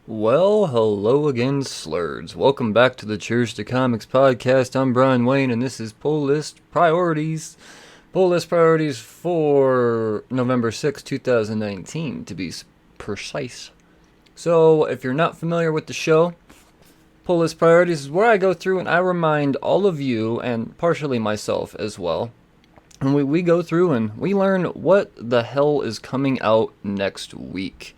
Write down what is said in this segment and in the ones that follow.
Well, hello again, slurs. Welcome back to the Cheers to Comics podcast. I'm Brian Wayne, and this is Pull List Priorities. Pull List Priorities for November 6, 2019, to be precise. So, if you're not familiar with the show, Pull List Priorities is where I go through and I remind all of you, and partially myself as well, and we go through and we learn what the hell is coming out next week.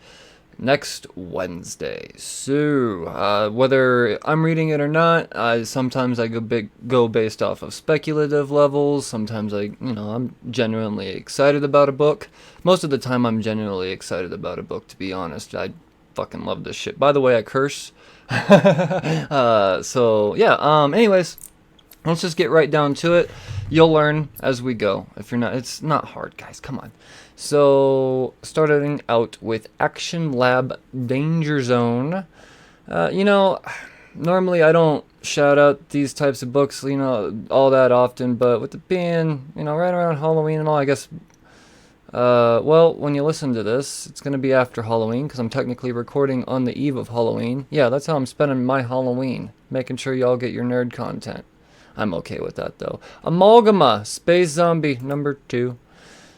Next Wednesday. So, whether I'm reading it or not, sometimes I go based off of speculative levels. Sometimes I'm genuinely excited about a book. Most of the time, I'm genuinely excited about a book. To be honest, I fucking love this shit. By the way, I curse. So yeah. Anyways, let's just get right down to it. You'll learn as we go. If you're not, it's not hard, guys. Come on. So, starting out with Action Lab Danger Zone. Normally I don't shout out these types of books, all that often, but with it being, right around Halloween and all, I guess, when you listen to this, it's going to be after Halloween, because I'm technically recording on the eve of Halloween. Yeah, that's how I'm spending my Halloween, making sure y'all get your nerd content. I'm okay with that, though. Amalgama, Space Zombie, number 2.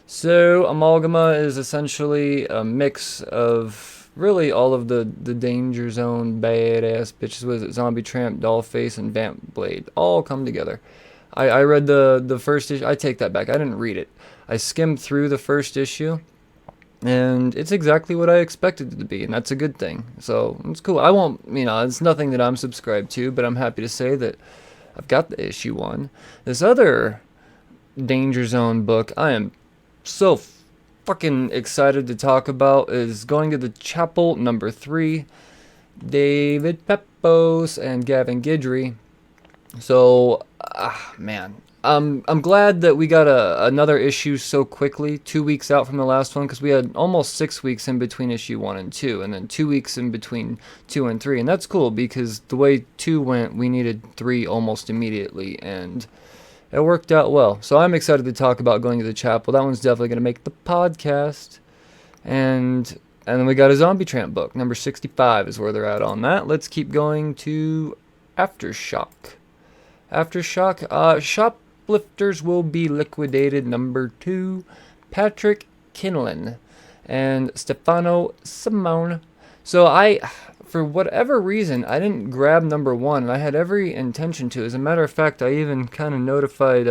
So, Amalgama is essentially a mix of really all of the Danger Zone badass bitches with it. Zombie Tramp, Dollface, and Vamp Blade all come together. I read the first issue. I take that back. I didn't read it. I skimmed through the first issue, and it's exactly what I expected it to be, and that's a good thing. So, it's cool. I won't, it's nothing that I'm subscribed to, but I'm happy to say that I've got the issue 1. This other Danger Zone book, I am so fucking excited to talk about, is Going to the Chapel, number 3. David Pepose and Gavin Guidry. So, man. I'm glad that we got another issue so quickly, 2 weeks out from the last one, because we had almost 6 weeks in between issue 1 and 2, and then 2 weeks in between 2 and 3, and that's cool, because the way 2 went, we needed 3 almost immediately, and it worked out well. So I'm excited to talk about Going to the Chapel. That one's definitely going to make the podcast. And then we got a Zombie Tramp book. Number 65 is where they're at on that. Let's keep going to Aftershock. Shoplifters Will Be Liquidated, number 2. Patrick Kinlan and Stefano Simone. So for whatever reason, I didn't grab number 1, and I had every intention to. As a matter of fact, I even kind of notified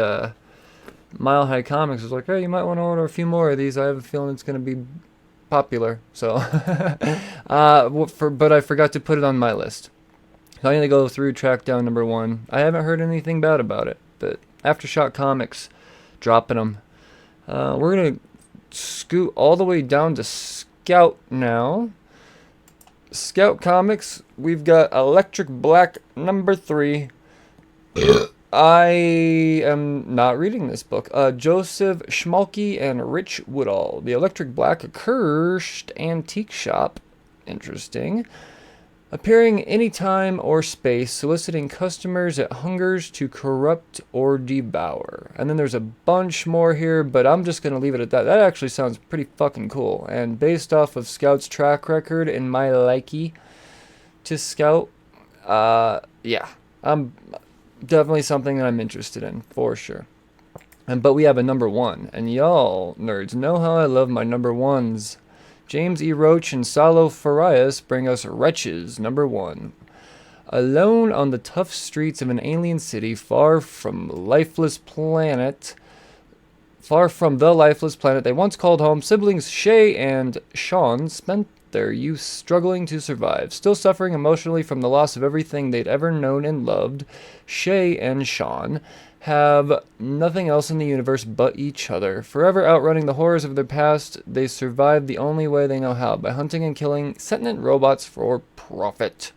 Mile High Comics. I was like, hey, you might want to order a few more of these. I have a feeling it's going to be popular. So, but I forgot to put it on my list. So I need to go through, track down number 1. I haven't heard anything bad about it, but Aftershock Comics, dropping them. We're going to scoot all the way down to Scout now. Scout Comics, we've got Electric Black, number 3. I am not reading this book. Joseph Schmalke and Rich Woodall. The Electric Black, a cursed antique shop. Interesting. Appearing anytime or space, soliciting customers it hungers to corrupt or devour. And then there's a bunch more here, but I'm just going to leave it at that. That actually sounds pretty fucking cool. And based off of Scout's track record and my likey to Scout, yeah, I'm definitely something that I'm interested in, for sure. But we have a number 1, and y'all nerds know how I love my number 1s. James E. Roach and Salo Farias bring us Wretches, number 1. Alone on the tough streets of an alien city far from the lifeless planet they once called home, siblings Shay and Sean spent their youth struggling to survive. Still suffering emotionally from the loss of everything they'd ever known and loved, Shay and Sean have nothing else in the universe but each other. Forever outrunning the horrors of their past, they survive the only way they know how, by hunting and killing sentient robots for profit.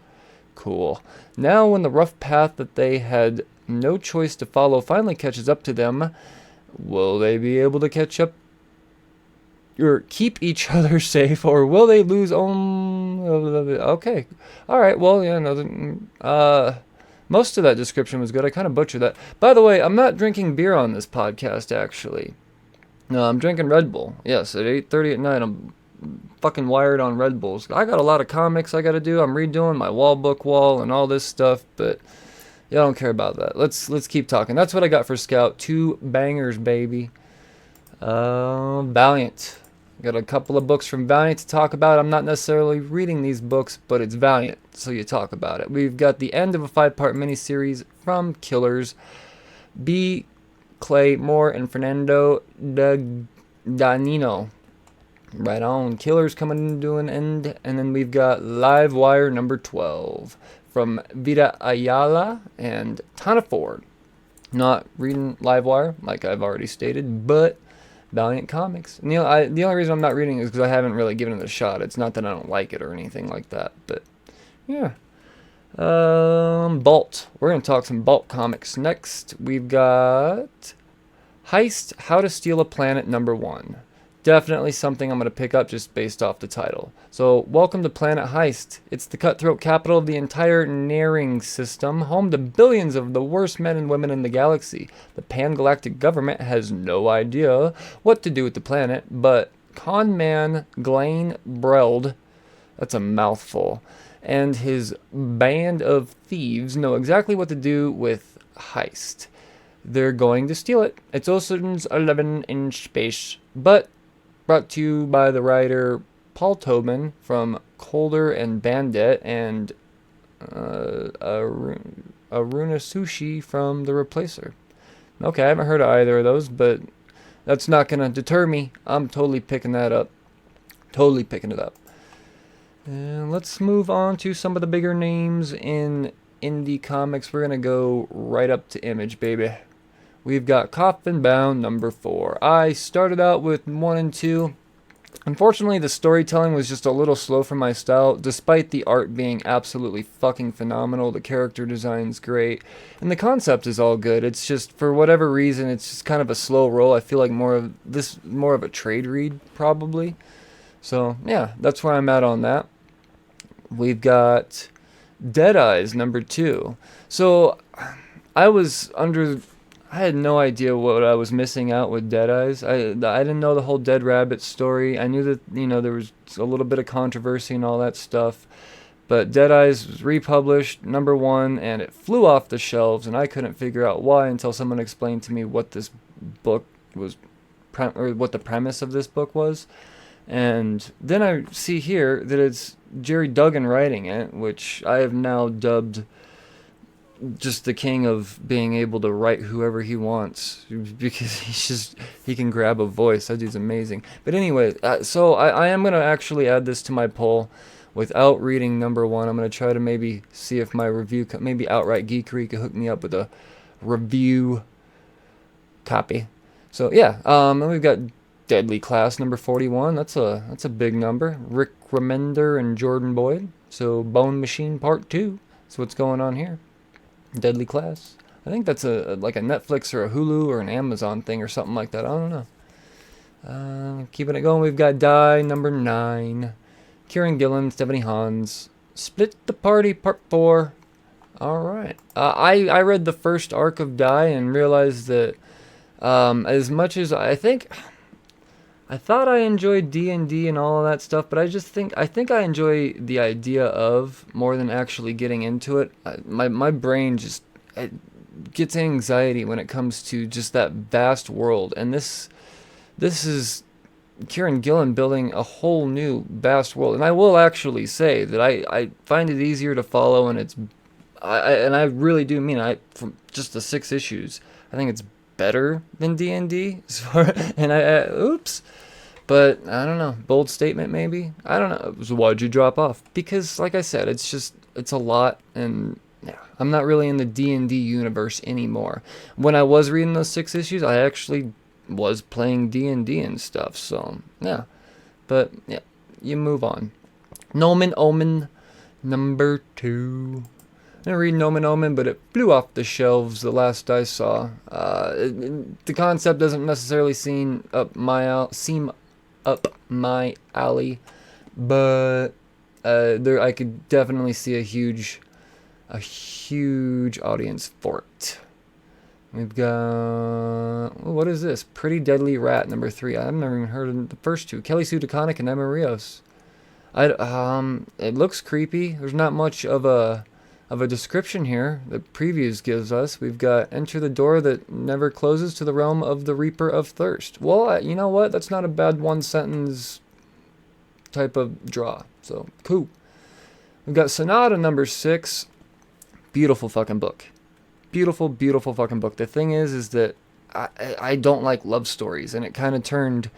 Cool. Now, when the rough path that they had no choice to follow finally catches up to them, will they be able to catch up or keep each other safe, or will they lose okay. Alright, well, yeah, most of that description was good. I kind of butchered that. By the way, I'm not drinking beer on this podcast, actually. No, I'm drinking Red Bull. Yes, at 8:30 at night, I'm fucking wired on Red Bulls. I got a lot of comics I gotta do. I'm redoing my book wall and all this stuff, but yeah, I don't care about that. Let's keep talking. That's what I got for Scout. 2 bangers, baby. Valiant. Got a couple of books from Valiant to talk about. I'm not necessarily reading these books, but it's Valiant, so you talk about it. We've got the end of a 5-part miniseries from Killers. B. Clay Moore and Fernando Danino. Right on. Killers coming to an end. And then we've got Live Wire number 12 from Vida Ayala and Tana Ford. Not reading Live Wire, like I've already stated, but Valiant Comics. And the only reason I'm not reading it is because I haven't really given it a shot. It's not that I don't like it or anything like that, but yeah. Bolt. We're going to talk some Bolt comics next. We've got Heist, How to Steal a Planet number 1. Definitely something I'm going to pick up just based off the title. So, welcome to Planet Heist. It's the cutthroat capital of the entire Naring system, home to billions of the worst men and women in the galaxy. The pan-galactic government has no idea what to do with the planet, but con man Glaine Breld, that's a mouthful, and his band of thieves know exactly what to do with Heist. They're going to steal it. It's Ocean's 11 in space, but brought to you by the writer Paul Tobin from Colder and Bandit and Aruna Sushi from The Replacer. Okay, I haven't heard of either of those, but that's not going to deter me. I'm totally picking that up. Totally picking it up. And let's move on to some of the bigger names in indie comics. We're going to go right up to Image, baby. We've got Coffin Bound number 4. I started out with 1 and 2. Unfortunately, the storytelling was just a little slow for my style, despite the art being absolutely fucking phenomenal. The character design's great, and the concept is all good. It's just, for whatever reason, it's just kind of a slow roll. I feel like more of a trade read, probably. So, yeah, that's where I'm at on that. We've got Dead Eyes number 2. So, I had no idea what I was missing out with Dead Eyes. I didn't know the whole Dead Rabbit story. I knew that, there was a little bit of controversy and all that stuff. But Dead Eyes was republished, number 1, and it flew off the shelves, and I couldn't figure out why until someone explained to me what this book was, or what the premise of this book was. And then I see here that it's Jerry Duggan writing it, which I have now dubbed just the king of being able to write whoever he wants, because he can grab a voice. That dude's amazing. But anyway, so I am going to actually add this to my poll without reading number 1. I'm going to try to maybe see if my review, maybe Outright Geekery could hook me up with a review copy. So yeah, and we've got Deadly Class number 41. That's a big number. Rick Remender and Jordan Boyd. So Bone Machine Part 2. That's what's going on here. Deadly Class. I think that's like a Netflix or a Hulu or an Amazon thing or something like that. I don't know. Keeping it going, we've got Die number 9. Kieran Gillen, Stephanie Hans. Split the Party Part 4. All right. I read the first arc of Die and realized that as much as I thought I enjoyed D&D and all of that stuff, but I think I enjoy the idea of more than actually getting into it. My brain just gets anxiety when it comes to just that vast world, and this is Kieran Gillen building a whole new vast world. And I will actually say that I find it easier to follow, and I really do mean from just the 6 issues, I think it's better than D&D. Oops. But, I don't know. Bold statement, maybe? I don't know. So why'd you drop off? Because, like I said, it's a lot, and yeah, I'm not really in the D&D universe anymore. When I was reading those 6 issues, I actually was playing D&D and stuff, so, yeah. But, yeah, you move on. Nomen Omen, number 2. I didn't read Nomen Omen, but it flew off the shelves the last I saw. The concept doesn't necessarily seem up my alley, but I could definitely see a huge audience for it. We've got, what is this? Pretty Deadly Rat number 3. I've never even heard of the first 2. Kelly Sue DeConnick and Emma Rios. It looks creepy. There's not much of a description here. The previews gives us. We've got enter the door that never closes to the realm of the Reaper of Thirst. Well, you know what? That's not a bad one sentence type of draw. So cool. We've got Sonata number 6. Beautiful fucking book. Beautiful, beautiful fucking book. The thing is that I don't like love stories, and it kind of turned.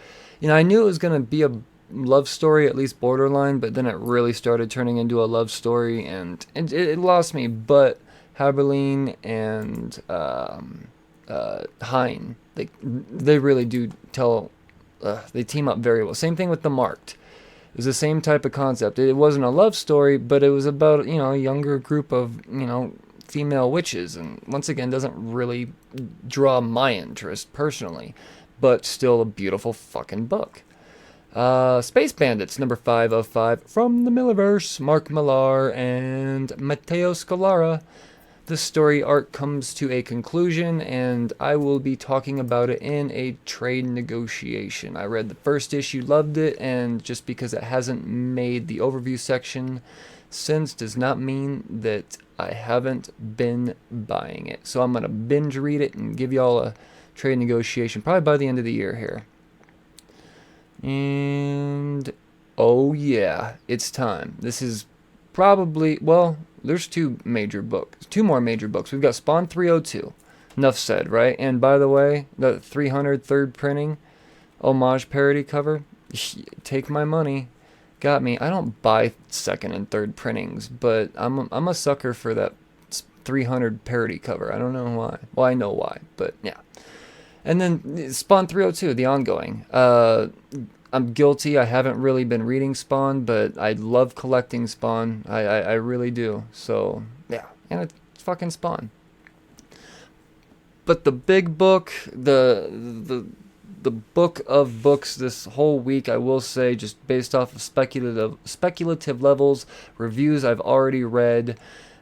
I knew it was gonna be a love story, at least borderline, but then it really started turning into a love story, and it lost me. But Haberline and Hein, they really do tell. They team up very well. Same thing with The Marked. It was the same type of concept. It wasn't a love story, but it was about a younger group of female witches, and once again doesn't really draw my interest personally, but still a beautiful fucking book. Space Bandits, number 5 of 5, from the Millerverse, Mark Millar and Matteo Scalara. This story arc comes to a conclusion, and I will be talking about it in a trade negotiation. I read the first issue, loved it, and just because it hasn't made the overview section since does not mean that I haven't been buying it. So I'm going to binge read it and give y'all a trade negotiation probably by the end of the year here. And oh yeah, it's time. This is probably, well, there's two more major books. We've got Spawn 302. Enough said, right? And by the way, the 300 third printing homage parody cover, take my money. Got me. I don't buy second and third printings, but I'm a sucker for that 300 parody cover. I don't know why. Well, I know why, but yeah. And then Spawn 302, the ongoing. I'm guilty. I haven't really been reading Spawn, but I love collecting Spawn. I really do. So, yeah. And it's fucking Spawn. But the big book, the book of books this whole week, I will say, just based off of speculative levels, reviews I've already read,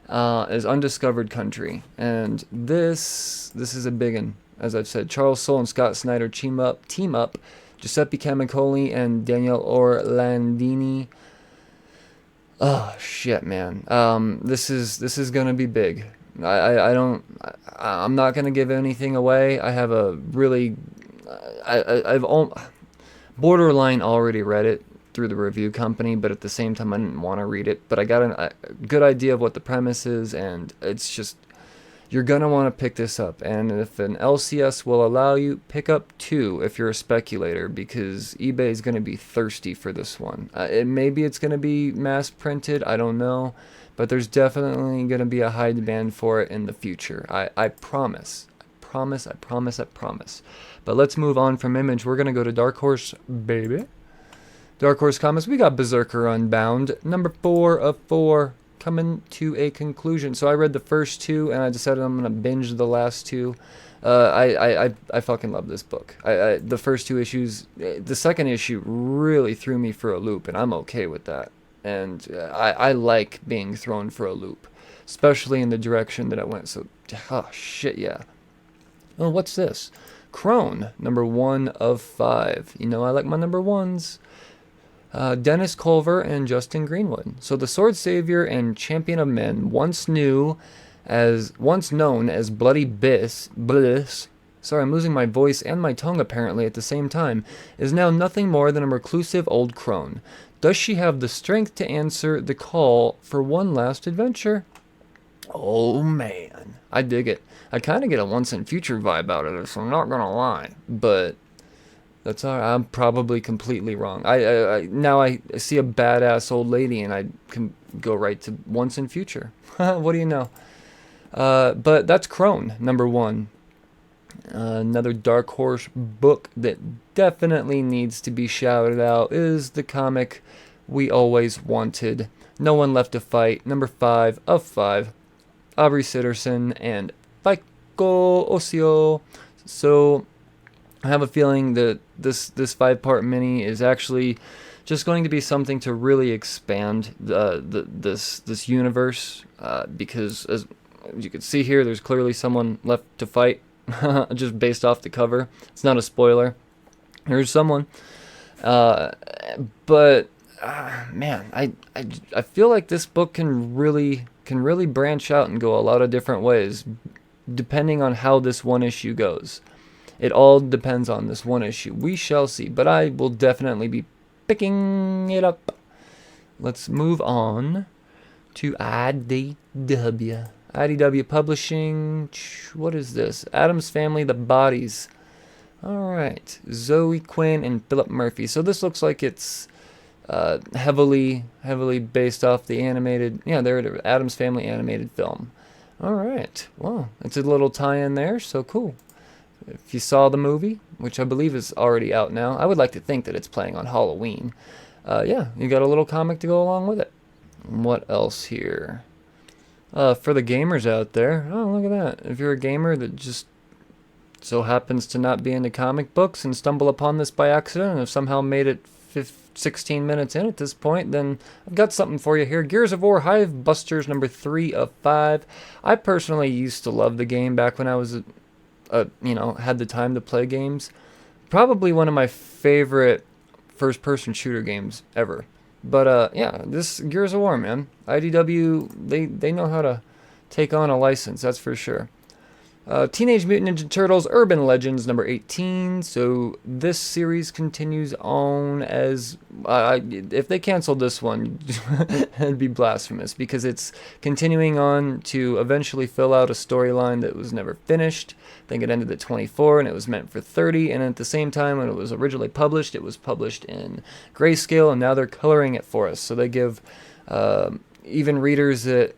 is Undiscovered Country. And this is a big one. As I've said, Charles Soule and Scott Snyder team up. Giuseppe Camicoli and Daniel Orlandini. Oh shit, man. This is gonna be big. I'm not gonna give anything away. I have a really, I've borderline already read it through the review company, but at the same time I didn't want to read it. But I got a good idea of what the premise is, and it's just. You're going to want to pick this up, and if an LCS will allow you, pick up 2 if you're a speculator, because eBay is going to be thirsty for this one. Maybe it's going to be mass printed, I don't know, but there's definitely going to be a high demand for it in the future. I promise. I promise. But let's move on from Image. We're going to go to Dark Horse, baby. Dark Horse Comics, we got Berserker Unbound, number 4 of 4. Coming to a conclusion. So I read the first 2, and I decided I'm gonna binge the last 2. I fucking love this book. The first 2 issues, the second issue really threw me for a loop, and I'm okay with that. And I like being thrown for a loop, especially in the direction that I went. So, oh shit, yeah. Oh, what's this? Crone, number 1 of 5. You know I like my number 1s. Dennis Culver and Justin Greenwood. So the Sword Savior and Champion of Men, once known as Bloody Bliss, sorry, I'm losing my voice and my tongue apparently at the same time, is now nothing more than a reclusive old crone. Does she have the strength to answer the call for one last adventure? Oh man, I dig it. I kind of get a Once in Future vibe out of this, so I'm not gonna lie, but that's all right. I'm probably completely wrong. Now I see a badass old lady and I can go right to Once in Future. What do you know? But that's Crone, number 1. Another Dark Horse book that definitely needs to be shouted out is the comic we always wanted. No One Left to Fight, number 5 of 5. Aubrey Sitterson and Faiko Osio. So I have a feeling that this 5-part mini is actually just going to be something to really expand this universe, because as you can see here, there's clearly someone left to fight, just based off the cover. It's not a spoiler. There's someone, but man, I feel like this book can really branch out and go a lot of different ways, depending on how this one issue goes. It all depends on this one issue. We shall see, but I will definitely be picking it up. Let's move on to IDW. IDW Publishing. What is this? Addams Family, The Bodies. All right, Zoe Quinn and Philip Murphy. So this looks like it's heavily based off the animated. Yeah, there it is, Addams Family animated film. All right, well, it's a little tie-in there. So cool. If you saw the movie, which I believe is already out now, I would like to think that it's playing on Halloween. Yeah, you got a little comic to go along with it. What else here? For the gamers out there, oh, look at that. If you're a gamer that just so happens to not be into comic books and stumble upon this by accident and have somehow made it 16 minutes in at this point, then I've got something for you here. Gears of War Hive Busters number 3 of 5. I personally used to love the game back when I was had the time to play games. Probably one of my favorite first-person shooter games ever. But yeah, this Gears of War, man. IDW, they know how to take on a license, that's for sure. Teenage Mutant Ninja Turtles Urban Legends number 18. So this series continues on as... if they canceled this one, it'd be blasphemous, because it's continuing on to eventually fill out a storyline that was never finished. I think it ended at 24 and it was meant for 30. And at the same time, when it was originally published, it was published in grayscale, and now they're coloring it for us. So they give even readers that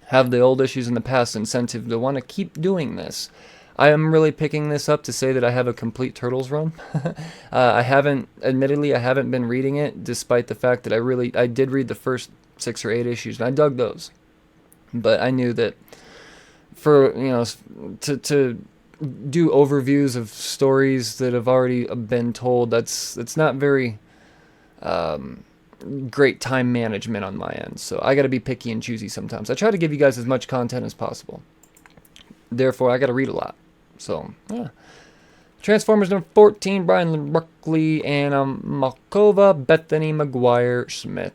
have the old issues in the past incentive to want to keep doing this. I am really picking this up to say that I have a complete Turtles run. Admittedly, I haven't been reading it, despite the fact that I did read the first 6 or 8 issues, and I dug those. But I knew that for, to do overviews of stories that have already been told, that's not very great time management on my end. So I got to be picky and choosy sometimes. I try to give you guys as much content as possible. Therefore, I got to read a lot. So, yeah. Transformers number 14, Brian Buckley, Anna Malkova, Bethany McGuire Smith.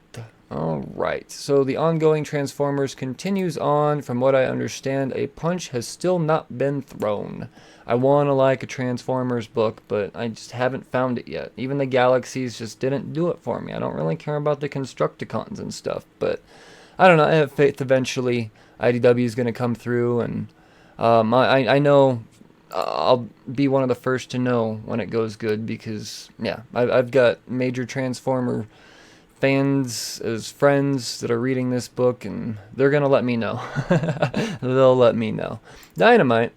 Alright, so the ongoing Transformers continues on. From what I understand, a punch has still not been thrown. I want to like a Transformers book, but I just haven't found it yet. Even the Galaxies just didn't do it for me. I don't really care about the Constructicons and stuff, but I don't know. I have faith eventually IDW is going to come through, and I know I'll be one of the first to know when it goes good, because, yeah, I've got major Transformer fans as friends that are reading this book, and they're going to let me know. They'll let me know. Dynamite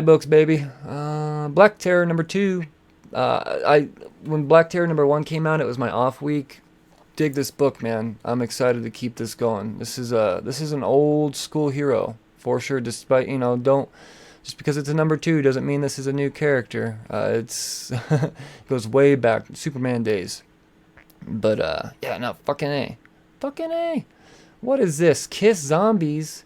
books, baby. Black Terror number 2. When Black Terror number 1 came out, it was my off week. Dig this book, man. I'm excited to keep this going. This is an old school hero for sure. Despite just because it's a number 2 doesn't mean this is a new character. It goes way back, Superman days. But yeah, no, fucking A. What is this? Kiss Zombies?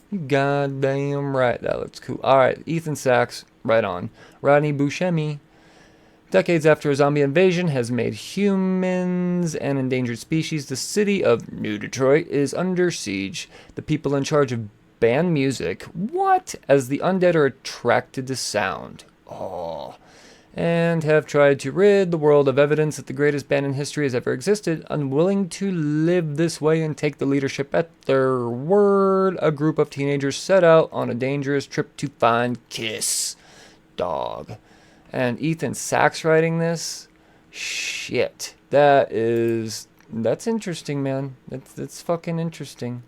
You goddamn right, that looks cool. Alright, Ethan Sachs, right on. Rodney Buscemi. Decades after a zombie invasion has made humans an endangered species, the city of New Detroit is under siege. The people in charge of banned music, as the undead are attracted to sound. And have tried to rid the world of evidence that the greatest band in history has ever existed. Unwilling to live this way and take the leadership at their word, a group of teenagers set out on a dangerous trip to find Kiss Dog. And Ethan Sachs writing this? Shit. That's interesting, man. That's fucking interesting.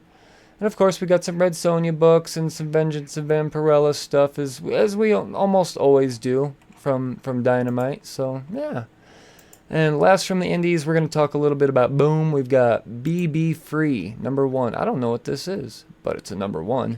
And of course, we got some Red Sonja books and some Vengeance of Vampirella stuff, as we almost always do from Dynamite. So, yeah. And last from the indies, we're going to talk a little bit about Boom. We've got BB Free, number 1. I don't know what this is, but it's a number 1.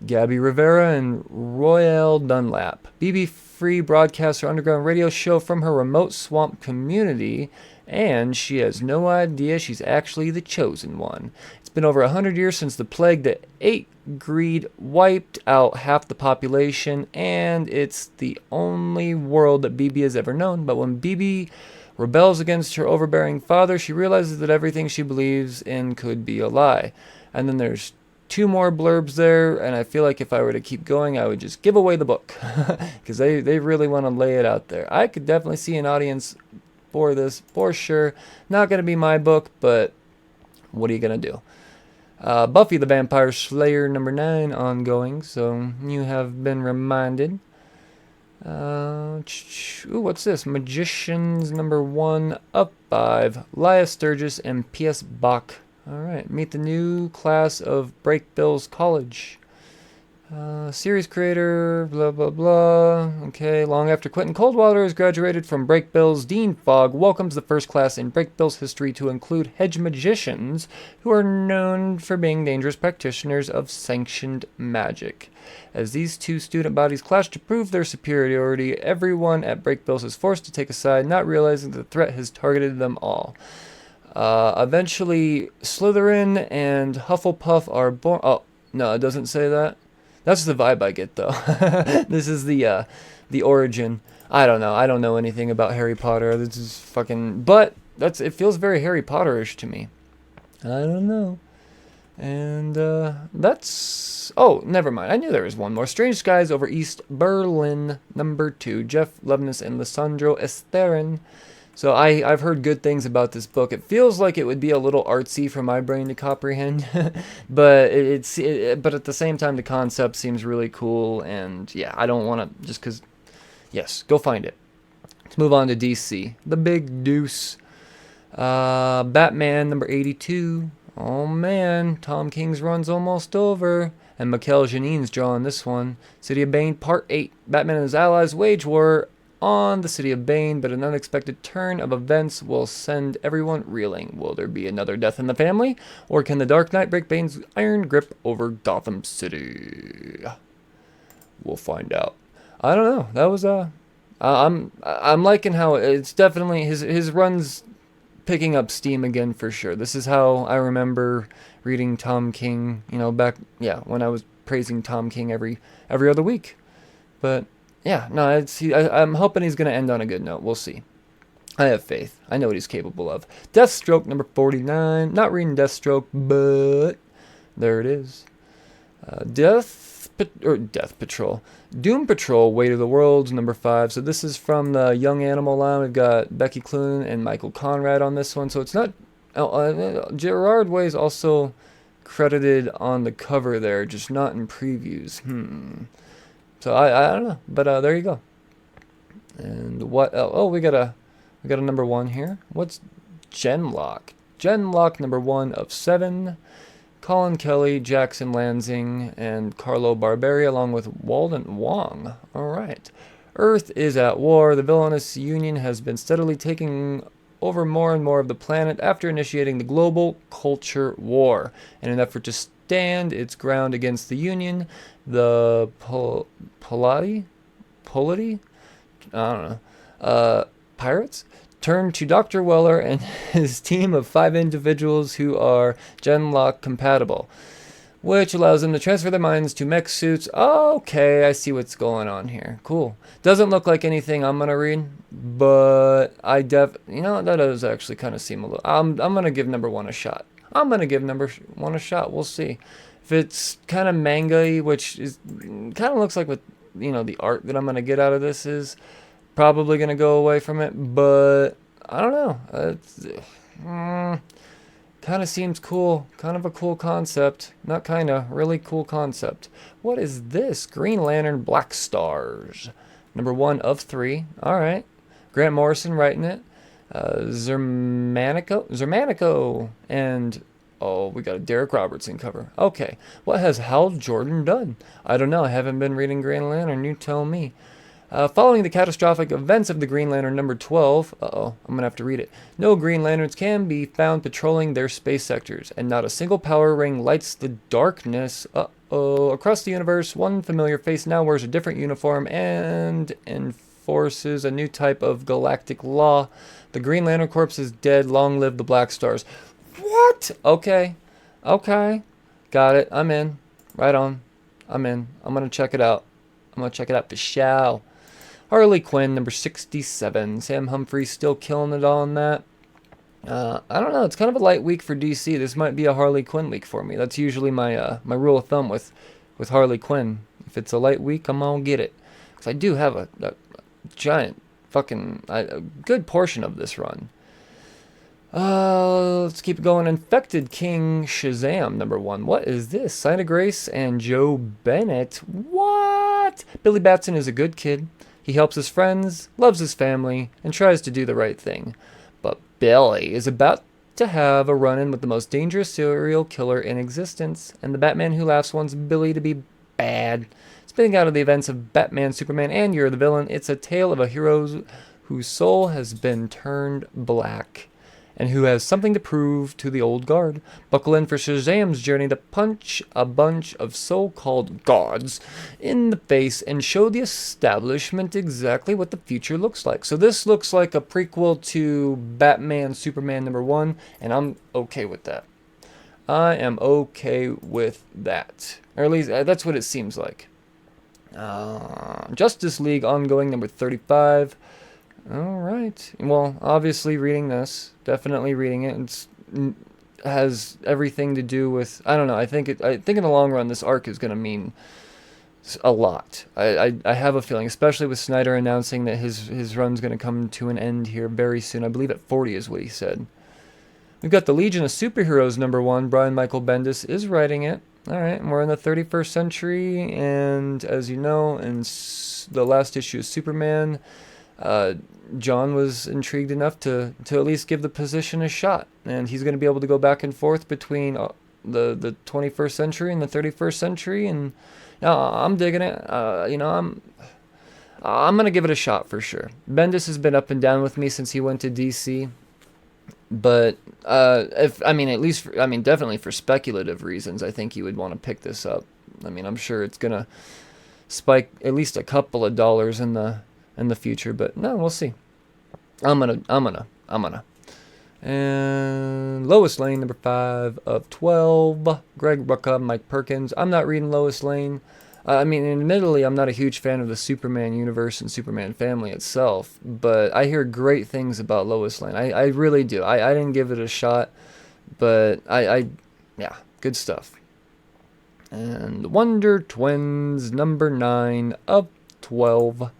Gabby Rivera and Royale Dunlap. BB Free broadcasts her underground radio show from her remote swamp community, and she has no idea she's actually the chosen one. It's been over 100 years since the plague that ate greed wiped out half the population, and it's the only world that BB has ever known. But when BB rebels against her overbearing father. She realizes that everything she believes in could be a lie. And then there's 2 more blurbs there, and I feel like if I were to keep going, I would just give away the book, because they really want to lay it out there. I could definitely see an audience for this, for sure. Not going to be my book, but what are you going to do? Buffy the Vampire Slayer number 9 ongoing, so you have been reminded. Ooh, what's this? Magicians number 1 of 5. Lia Sturgis and P.S. Bach. Alright, meet the new class of Breakbills College. Series creator, blah blah blah. Okay, long after Quentin Coldwater has graduated from Breakbills, Dean Fogg welcomes the first class in Breakbills history to include hedge magicians who are known for being dangerous practitioners of sanctioned magic. As these 2 student bodies clash to prove their superiority, everyone at Breakbills is forced to take a side, not realizing that the threat has targeted them all. Eventually, Slytherin and Hufflepuff are born. Oh, no, it doesn't say that. That's the vibe I get, though. This is the origin. I don't know. I don't know anything about Harry Potter. This is fucking... But it feels very Harry Potter-ish to me. I don't know. And that's... Oh, never mind. I knew there was one more. Strange Skies over East Berlin, number 2. Jeff Loveness and Lissandro Esterin. So I've heard good things about this book. It feels like it would be a little artsy for my brain to comprehend, but but at the same time the concept seems really cool, and yeah, I don't want to just because. Yes, go find it. Let's move on to DC. The Big Deuce. Batman number 82. Oh man, Tom King's run's almost over. And Mikel Janin's drawing this one. City of Bane Part 8. Batman and his allies wage war on the City of Bane, but an unexpected turn of events will send everyone reeling. Will there be another death in the family? Or can the Dark Knight break Bane's iron grip over Gotham City? We'll find out. I don't know. That was I'm liking how it's definitely his run's picking up steam again for sure. This is how I remember reading Tom King, back when I was praising Tom King every other week. But yeah, no, I'm hoping he's going to end on a good note. We'll see. I have faith. I know what he's capable of. Deathstroke number 49. Not reading Deathstroke, but there it is. Death Patrol. Doom Patrol, Weight of the Worlds, number 5. So this is from the Young Animal line. We've got Becky Cloonan and Michael Conrad on this one. So it's not... Gerard Way's also credited on the cover there, just not in previews. So I don't know, but there you go. And what else? Oh, we got a number 1 here. What's Genlock? Genlock number 1 of 7. Colin Kelly, Jackson Lansing, and Carlo Barberi, along with Walden Wong. All right. Earth is at war. The villainous Union has been steadily taking over more and more of the planet after initiating the global culture war. In an effort to stand its ground against the Union, the Polity? I don't know. Pirates? Turned to Dr. Weller and his team of 5 individuals who are Genlock compatible, which allows them to transfer their minds to mech suits. Okay, I see what's going on here. Cool. Doesn't look like anything I'm gonna read, but that does actually kind of seem a little... I'm gonna give number 1 a shot. We'll see. If it's kind of manga-y, which is kind of looks like what the art that I'm gonna get out of this is, probably gonna go away from it, but I don't know. It's kind of seems cool. Kind of a cool concept. Not kind of, really cool concept. What is this? Green Lantern Black Stars. Number 1 of 3. All right. Grant Morrison writing it. Zermanico. And, we got a Derek Robertson cover. Okay. What has Hal Jordan done? I don't know. I haven't been reading Green Lantern. You tell me. Following the catastrophic events of the Green Lantern number 12, I'm going to have to read it. No Green Lanterns can be found patrolling their space sectors, and not a single power ring lights the darkness. Across the universe, one familiar face now wears a different uniform and enforces a new type of galactic law. The Green Lantern Corps is dead. Long live the Black Stars. What? Okay. Got it. I'm in. Right on. I'm in. I'm going to check it out. For show. Harley Quinn, number 67. Sam Humphries still killing it on that. I don't know. It's kind of a light week for DC. This might be a Harley Quinn week for me. That's usually my rule of thumb with Harley Quinn. If it's a light week, I'm gonna get it. Because I do have a giant a good portion of this run. Let's keep going. Infected King Shazam, number 1. What is this? Sign of Grace and Joe Bennett. What? Billy Batson is a good kid. He helps his friends, loves his family, and tries to do the right thing. But Billy is about to have a run-in with the most dangerous serial killer in existence, and the Batman Who Laughs wants Billy to be bad. Spinning out of the events of Batman, Superman, and You're the Villain, it's a tale of a hero whose soul has been turned black, and who has something to prove to the old guard. Buckle in for Shazam's journey to punch a bunch of so-called gods in the face and show the establishment exactly what the future looks like. So this looks like a prequel to Batman Superman number 1, and I'm okay with that. I am okay with that. Or at least that's what it seems like. Justice League ongoing number 35. Alright. Well, obviously reading this. Definitely reading it. It has everything to do with... I don't know. I think in the long run, this arc is going to mean a lot. I have a feeling, especially with Snyder announcing that his run's going to come to an end here very soon. I believe at 40 is what he said. We've got the Legion of Superheroes number 1. Brian Michael Bendis is writing it. Alright, and we're in the 31st century, and as you know, in the last issue of Superman... John was intrigued enough to at least give the position a shot, and he's going to be able to go back and forth between the 21st century and the 31st century, and I'm digging it. I'm going to give it a shot for sure. Bendis has been up and down with me since he went to DC, but definitely for speculative reasons, I think you would want to pick this up. I mean, I'm sure it's going to spike at least a couple of dollars in the future, but no, we'll see. I'm gonna. And Lois Lane, number 5 of 12. Greg Rucka, Mike Perkins. I'm not reading Lois Lane. Admittedly, I'm not a huge fan of the Superman universe and Superman family itself, but I hear great things about Lois Lane. I really do. I didn't give it a shot, but yeah, good stuff. And Wonder Twins, number 9 of 12.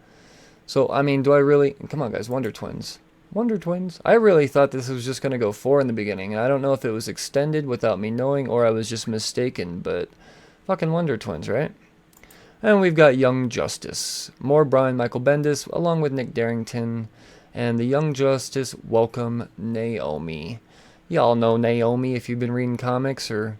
So, do I really... Come on, guys. Wonder Twins. Wonder Twins. I really thought this was just going to go 4 in the beginning. And I don't know if it was extended without me knowing or I was just mistaken. But fucking Wonder Twins, right? And we've got Young Justice. More Brian Michael Bendis along with Nick Darrington. And the Young Justice welcome Naomi. Y'all know Naomi if you've been reading comics or...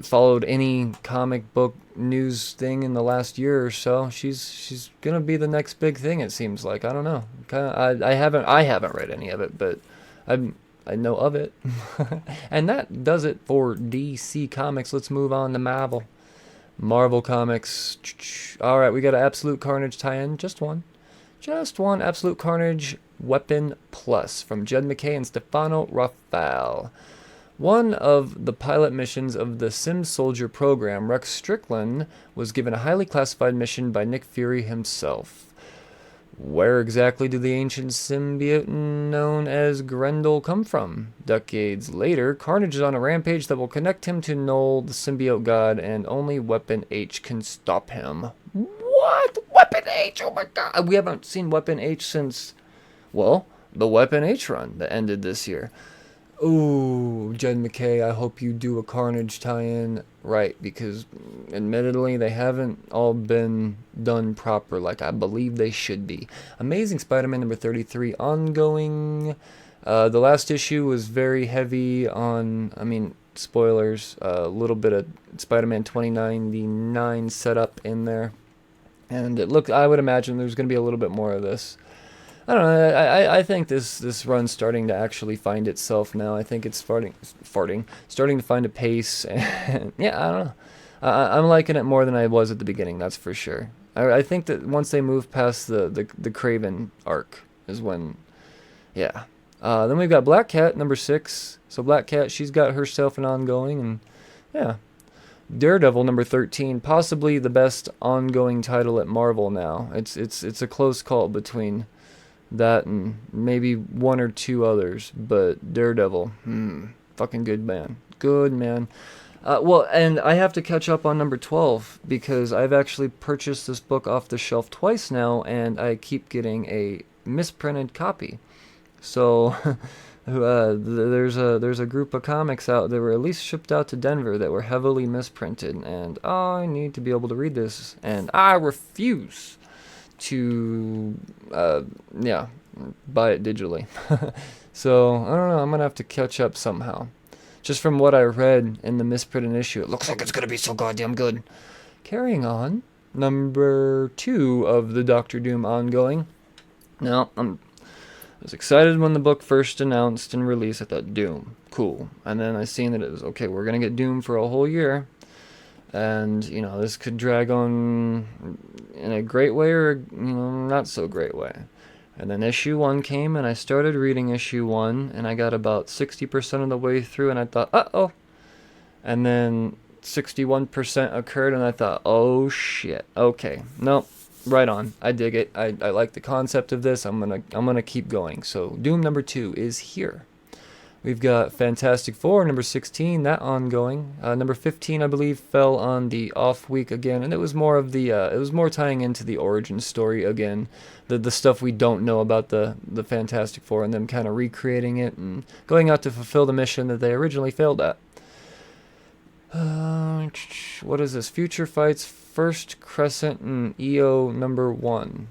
followed any comic book news thing in the last year or so. She's gonna be the next big thing. It seems like. I don't know. I haven't read any of it, but I know of it. And that does it for DC Comics. Let's move on to Marvel. Marvel Comics. All right, we got an Absolute Carnage tie-in. Just one. Absolute Carnage Weapon Plus from Jed MacKay and Stefano Raffaele. One of the pilot missions of the Sim Soldier program, Rex Strickland, was given a highly classified mission by Nick Fury himself. Where exactly did the ancient symbiote known as Grendel come from? Decades later, Carnage is on a rampage that will connect him to Null, the symbiote god, and only Weapon H can stop him. What? Weapon H? Oh my god! We haven't seen Weapon H since, well, the Weapon H run that ended this year. Ooh, Jed MacKay, I hope you do a Carnage tie-in right, because admittedly they haven't all been done proper like I believe they should be. Amazing Spider-Man number 33 ongoing. The last issue was very heavy on, spoilers, a little bit of Spider-Man 2099 setup in there. And I would imagine there's going to be a little bit more of this. I don't know. I think this run's starting to actually find itself now. I think it's starting to find a pace. And yeah, I don't know. I'm liking it more than I was at the beginning. That's for sure. I think that once they move past the Craven arc is when, yeah. Then we've got Black Cat number 6. So Black Cat, she's got herself an ongoing, and yeah. Daredevil number 13, possibly the best ongoing title at Marvel now. It's a close call between that and maybe one or two others, but Daredevil, fucking good man. Good man. Well, and I have to catch up on number 12 because I've actually purchased this book off the shelf twice now, and I keep getting a misprinted copy. So there's a group of comics out that were at least shipped out to Denver that were heavily misprinted, and I need to be able to read this, and I refuse to buy it digitally. So I don't know. I'm gonna have to catch up somehow. Just from what I read in the misprinted issue, it looks like it's gonna be so goddamn good. Carrying on, number 2 of the Doctor Doom ongoing. Now, I was excited when the book first announced and released. I thought, Doom, cool. And then I seen that it was, okay, we're gonna get Doom for a whole year. And, this could drag on in a great way or, not so great way. And then issue 1 came, and I started reading issue 1, and I got about 60% of the way through, and I thought, uh-oh. And then 61% occurred, and I thought, oh, shit. Okay, nope, right on. I dig it. I like the concept of this. I'm gonna keep going. So Doom number 2 is here. We've got Fantastic Four, number 16, that ongoing. Number 15, I believe, fell on the off week again, and it was more of the, it was more tying into the origin story again, the stuff we don't know about the Fantastic Four, and them kind of recreating it and going out to fulfill the mission that they originally failed at. What is this? Future Fights, First Crescent, and EO number 1.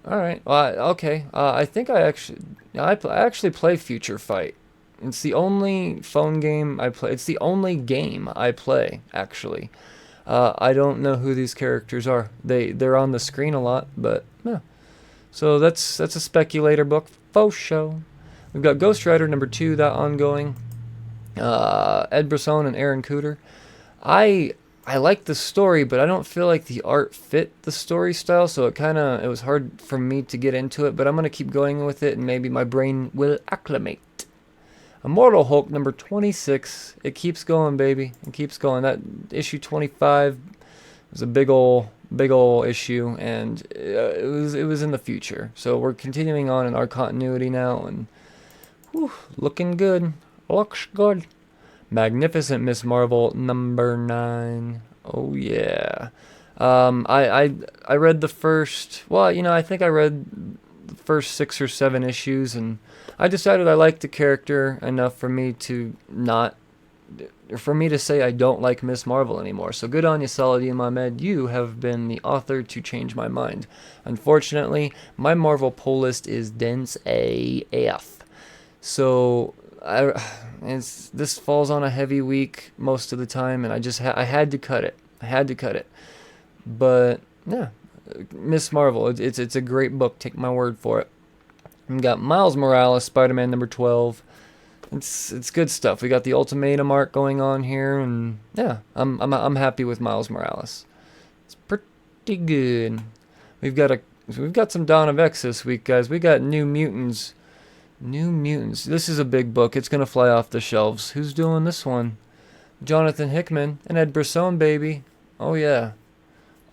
All right, okay. I think I actually play Future Fight. It's the only phone game I play. It's the only game I play, actually. I don't know who these characters are. They're on the screen a lot, but yeah. So that's a speculator book. Faux show. We've got Ghost Rider number 2, that ongoing. Ed Brisson and Aaron Cooter. I like the story, but I don't feel like the art fit the story style, so it was hard for me to get into it, but I'm going to keep going with it, and maybe my brain will acclimate. Immortal Hulk number 26. It keeps going, baby. It keeps going. That issue 25 was a big ol' issue, and it was in the future. So we're continuing on in our continuity now, and looking good. Looks good. Magnificent Miss Marvel number 9. Oh yeah. I read the first. Well, I think I read the first 6 or 7 issues, and I decided I liked the character enough for me to say I don't like Miss Marvel anymore. So good on you, Saladin Ahmed. You have been the author to change my mind. Unfortunately, my Marvel pull list is dense AF. So this falls on a heavy week most of the time, and I had to cut it. But yeah, Miss Marvel, it's a great book. Take my word for it. We got Miles Morales, Spider-Man number 12. It's good stuff. We got the Ultimatum arc going on here, and yeah, I'm happy with Miles Morales. It's pretty good. We've got some Dawn of X this week, guys. We got New Mutants. This is a big book. It's gonna fly off the shelves. Who's doing this one? Jonathan Hickman and Ed Brisson, baby. Oh yeah.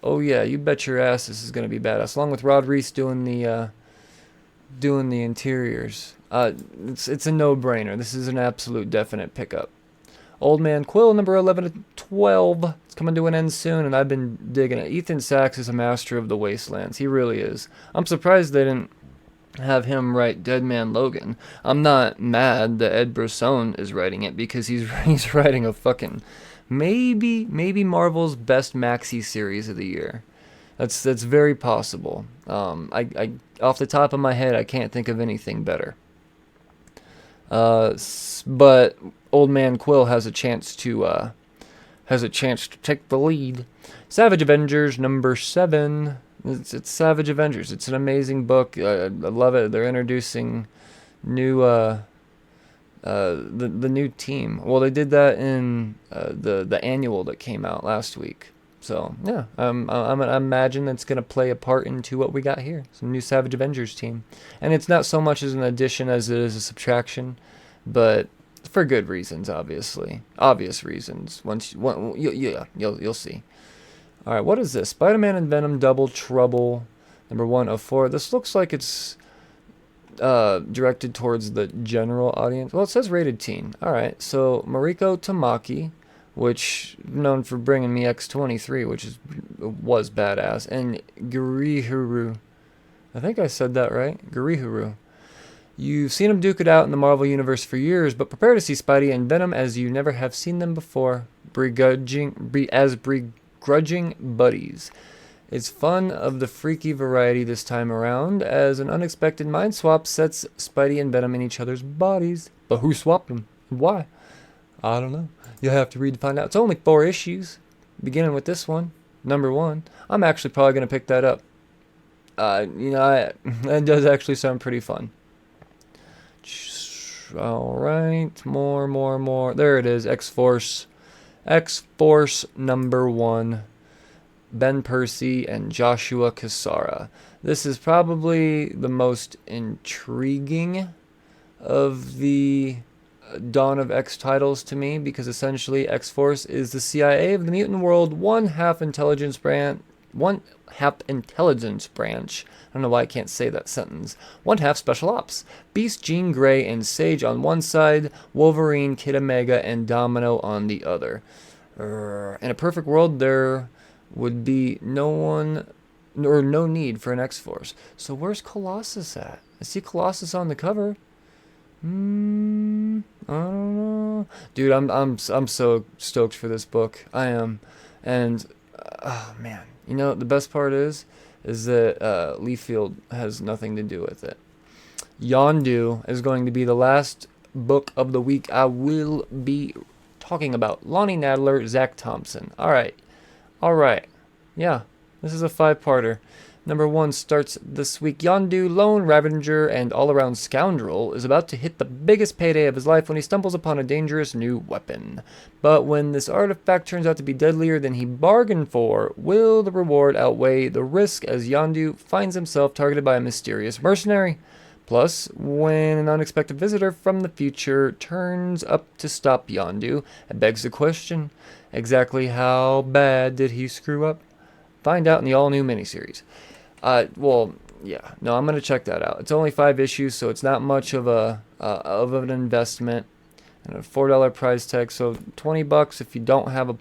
You bet your ass this is gonna be badass. Along with Rod Reese doing the interiors. It's a no-brainer. This is an absolute definite pickup. Old Man Quill, number 11 to 12. It's coming to an end soon, and I've been digging it. Ethan Sachs is a master of the wastelands. He really is. I'm surprised they didn't have him write Dead Man Logan. I'm not mad that Ed Brisson is writing it, because he's writing a fucking maybe Marvel's best maxi series of the year. That's very possible. I off the top of my head, I can't think of anything better. But Old Man Quill has a chance to take the lead. Savage Avengers number 7. It's Savage Avengers. It's an amazing book. I love it. They're introducing new the new team. Well, they did that in the annual that came out last week. So yeah, I imagine it's gonna play a part into what we got here. Some new Savage Avengers team, and it's not so much as an addition as it is a subtraction, but for good reasons, obviously. Obvious reasons. You'll see. All right, what is this? Spider-Man and Venom Double Trouble, number 1 of 4. This looks like it's directed towards the general audience. Well, it says rated teen. All right, so Mariko Tamaki, which known for bringing me X-23, which was badass, and Gurihuru. I think I said that right. Gurihuru. You've seen him duke it out in the Marvel Universe for years, but prepare to see Spidey and Venom as you never have seen them before, begrudging buddies. It's fun of the freaky variety this time around, as an unexpected mind swap sets Spidey and Venom in each other's bodies. But who swapped them? Why? I don't know. You'll have to read to find out. It's only 4 issues, beginning with this one, number 1. I'm actually probably going to pick that up. That does actually sound pretty fun. Alright, more. There it is, X-Force. X-Force number 1. Ben Percy and Joshua Cassara. This is probably the most intriguing of the Dawn of X titles to me, because essentially X-Force is the CIA of the mutant world, one half intelligence branch. I don't know why I can't say that sentence. One half special ops. Beast, Jean Grey, and Sage on one side, Wolverine, Kid Omega, and Domino on the other. In a perfect world, there would be no need for an X-Force. So where's Colossus at? I see Colossus on the cover. I don't know. Dude, I'm so stoked for this book. I am. And oh man, the best part is that Leafield has nothing to do with it. Yondu is going to be the last book of the week I will be talking about. Lonnie Nadler, Zach Thompson. All right. Yeah, this is a 5-parter. Number 1 starts this week. Yondu, lone Ravager and all-around scoundrel, is about to hit the biggest payday of his life when he stumbles upon a dangerous new weapon. But when this artifact turns out to be deadlier than he bargained for, will the reward outweigh the risk as Yondu finds himself targeted by a mysterious mercenary? Plus, when an unexpected visitor from the future turns up to stop Yondu, it begs the question, exactly how bad did he screw up? Find out in the all-new miniseries. I'm going to check that out. It's only 5 issues, so it's not much of an investment. And a $4 price tag, so $20 if you don't have a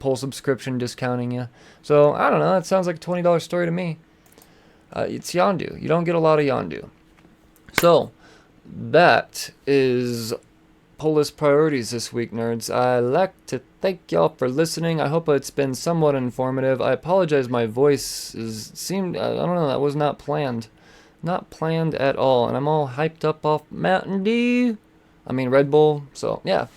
full subscription discounting you. So, I don't know, that sounds like a $20 story to me. It's Yondu. You don't get a lot of Yondu. So, that is Pull List Priorities this week, nerds. I'd like to thank y'all for listening. I hope it's been somewhat informative. I apologize, my voice that was not planned. Not planned at all. And I'm all hyped up off Red Bull. So, yeah.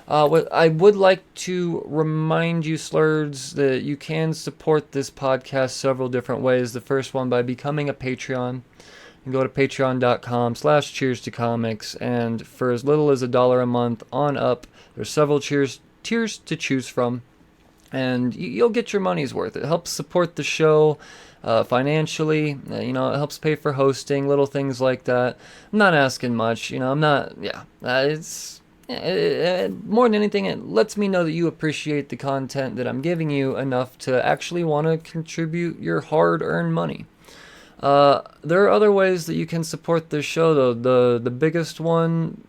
I would like to remind you, slurs, that you can support this podcast several different ways. The first one by becoming a Patreon. You can go to patreon.com/cheers to comics, and for as little as $1 a month on up, there's several tiers to choose from, and you'll get your money's worth. It helps support the show financially. It helps pay for hosting, little things like that. I'm not asking much. I'm not. It's more than anything, it lets me know that you appreciate the content that I'm giving you enough to actually want to contribute your hard-earned money. There are other ways that you can support this show, though. The biggest one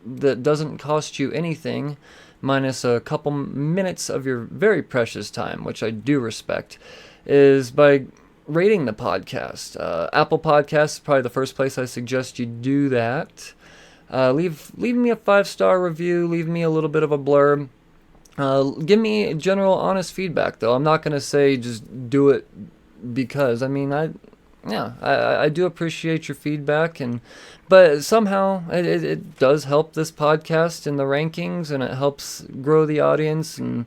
that doesn't cost you anything, minus a couple minutes of your very precious time, which I do respect, is by rating the podcast. Apple Podcasts is probably the first place I suggest you do that. Leave me a 5-star review, leave me a little bit of a blurb. Give me general honest feedback, though. I'm not going to say just do it because, I do appreciate your feedback, but somehow it does help this podcast in the rankings, and it helps grow the audience, and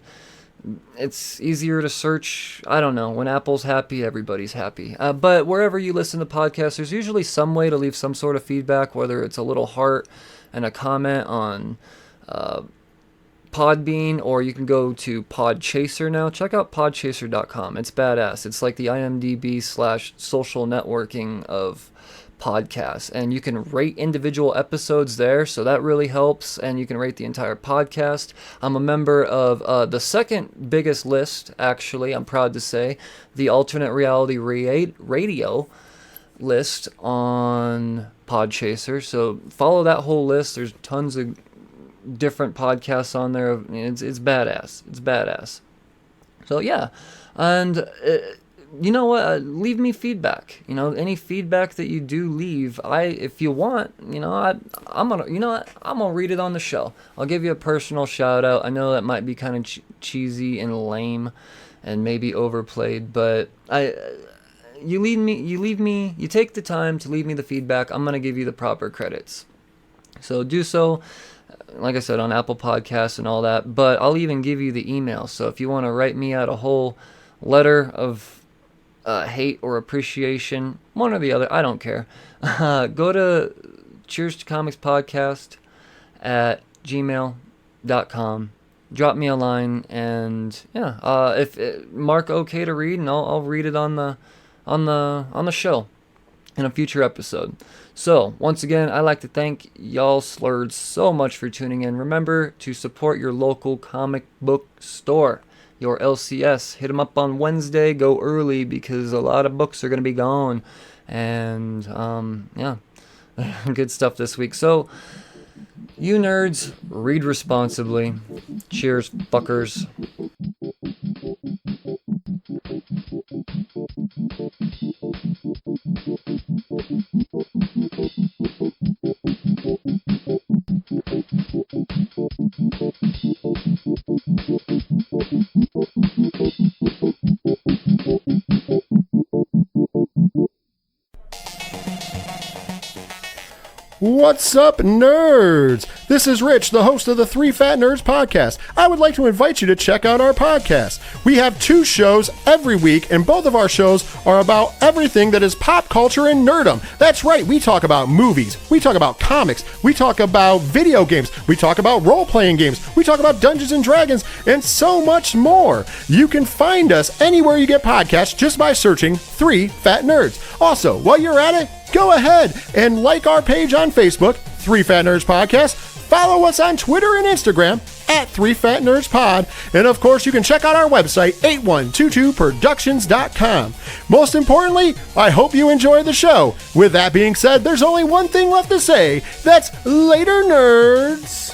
it's easier to search. I don't know, when Apple's happy, everybody's happy. But wherever you listen to podcasts, there's usually some way to leave some sort of feedback, whether it's a little heart and a comment on Podbean, or you can go to Podchaser now. Check out podchaser.com. It's badass. It's like the IMDb / social networking of Podcast, and you can rate individual episodes there, so that really helps, and you can rate the entire podcast. I'm a member of the second biggest list, actually, I'm proud to say, the Alternate Reality Radio list on Podchaser, so follow that whole list. There's tons of different podcasts on there. It's badass. So yeah, and you know what? Leave me feedback. Any feedback that you do leave, if you want, I'm gonna read it on the show. I'll give you a personal shout out. I know that might be kind of cheesy and lame, and maybe overplayed, but you take the time to leave me the feedback. I'm gonna give you the proper credits. So do so. Like I said, on Apple Podcasts and all that, but I'll even give you the email. So if you want to write me out a whole letter of hate or appreciation, one or the other, I don't care. Go to Cheers to Comics Podcast at gmail.com. Drop me a line, and yeah, if mark okay to read, and I'll read it on the show in a future episode. So, once again, I'd like to thank y'all slurds so much for tuning in. Remember to support your local comic book store, your LCS. Hit them up on Wednesday. Go early because a lot of books are going to be gone. And, yeah, good stuff this week. So, you nerds, read responsibly. Cheers, fuckers. What's up, nerds? This is Rich, the host of the 3 Fat Nerds Podcast. I would like to invite you to check out our podcast. We have 2 shows every week, and both of our shows are about everything that is pop culture and nerdom. That's right, we talk about movies, we talk about comics, we talk about video games, we talk about role-playing games, we talk about Dungeons & Dragons, and so much more. You can find us anywhere you get podcasts just by searching 3 Fat Nerds. Also, while you're at it, go ahead and like our page on Facebook, 3 Fat Nerds Podcast. Follow us on Twitter and Instagram at 3 Fat Nerds Pod. And of course, you can check out our website, 8122productions.com. Most importantly, I hope you enjoyed the show. With that being said, there's only one thing left to say. That's later, nerds.